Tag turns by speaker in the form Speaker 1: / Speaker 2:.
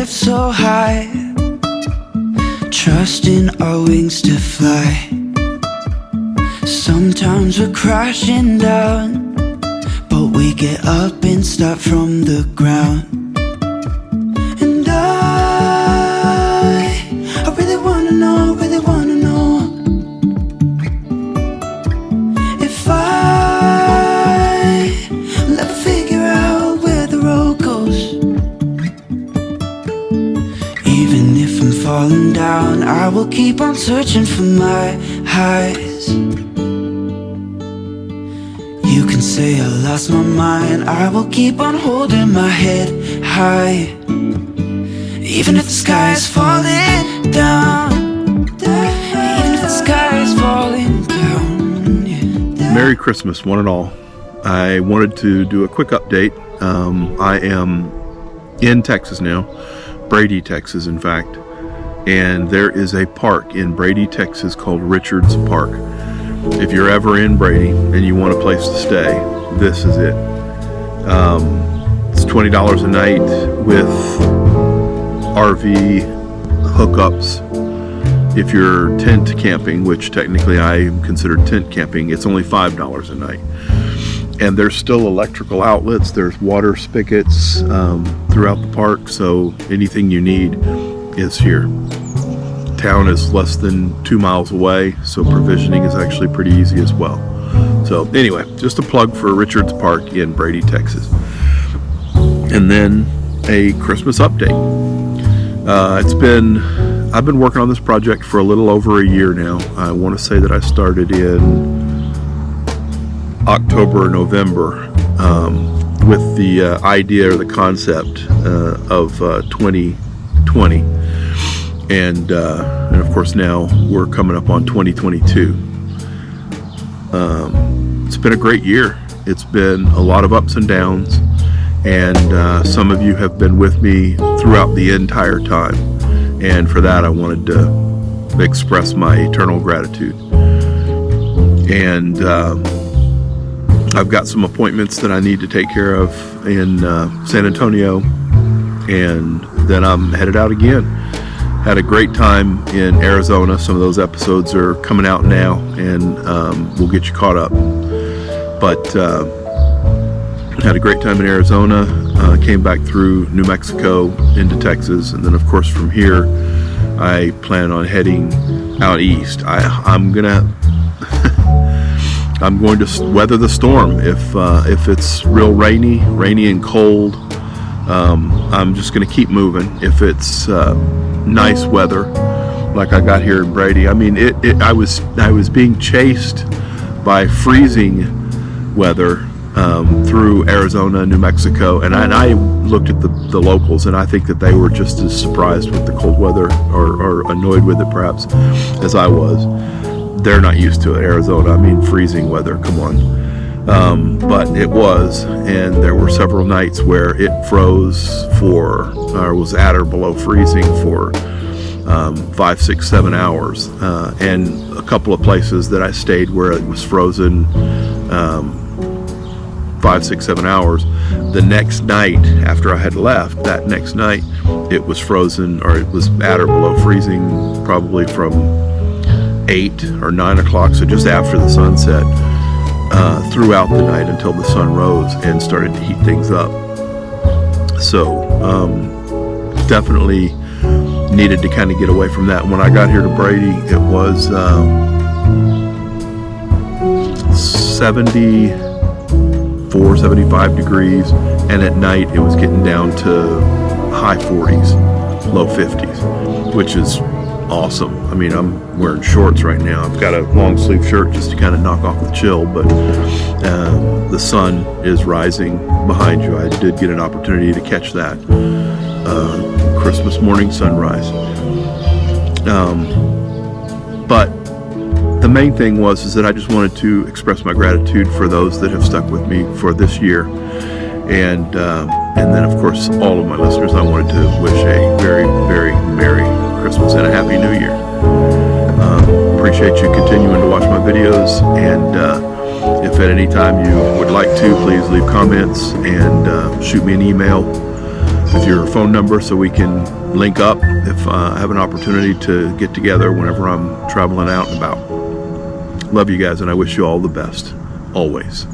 Speaker 1: lift so high, trusting our wings to fly. Sometimes we're crashing down, but we get up and start from the ground. And I really wanna know, if I will ever figure out where the road goes. Even if I'm falling down, I will keep on searching for my highs. You can say I lost my mind, I will keep on holding my head high. Even if the sky is falling down, even if the sky is falling down, yeah.
Speaker 2: Merry Christmas, one and all. I wanted to do a quick update. I am in Texas now, Brady, Texas, in fact. And there is a park in Brady, Texas called Richards Park. If you're ever in Brady and you want a place to stay, this is it. It's $20 a night with RV hookups. If you're tent camping, which technically I consider tent camping, it's only $5 a night. And there's still electrical outlets, there's water spigots throughout the park, so anything you need is here. Town is less than 2 miles away, so provisioning is actually pretty easy as well. So anyway, just a plug for Richards Park in Brady, Texas. And then a Christmas update. I've been working on this project for a little over a year now. I want to say that I started in October or November with the idea or the concept of 2020. And of course now we're coming up on 2022. It's been a great year. It's been a lot of ups and downs, and some of you have been with me throughout the entire time, and for that I wanted to express my eternal gratitude. And I've got some appointments that I need to take care of in San Antonio, and then I'm headed out again. Had a great time in Arizona. Some of those episodes are coming out now, and we'll get you caught up. But had a great time in Arizona. Came back through New Mexico into Texas, and then of course from here I plan on heading out east. I'm going to weather the storm. If it's real rainy and cold, I'm just going to keep moving. If it's nice weather like I got here in Brady, I mean I was being chased by freezing weather through Arizona, New Mexico, and I looked at the locals, and I think that they were just as surprised with the cold weather or annoyed with it perhaps as I was. They're not used to it. Arizona, I mean freezing weather, come on. But it was, and there were several nights where it froze or was at or below freezing for 5, 6, 7 hours, and a couple of places that I stayed where it was frozen 5, 6, 7 hours. The next night after I had left, that next night it was frozen, or it was at or below freezing probably from 8 or 9 o'clock, so just after the sunset, throughout the night until the sun rose and started to heat things up. So definitely needed to kind of get away from that. When I got here to Brady, it was 74, 75 degrees, and at night it was getting down to high 40s, low 50s, which is awesome. I mean, I'm wearing shorts right now. I've got a long sleeve shirt just to kind of knock off the chill, but the sun is rising behind you. I did get an opportunity to catch that Christmas morning sunrise. But the main thing is that I just wanted to express my gratitude for those that have stuck with me for this year, and then of course all of my listeners. I wanted to wish a very, very Merry Christmas and a Happy New Year. Appreciate you continuing to watch my videos, and if at any time you would like to, please leave comments and shoot me an email with your phone number so we can link up if I have an opportunity to get together whenever I'm traveling out and about. Love you guys, and I wish you all the best, always.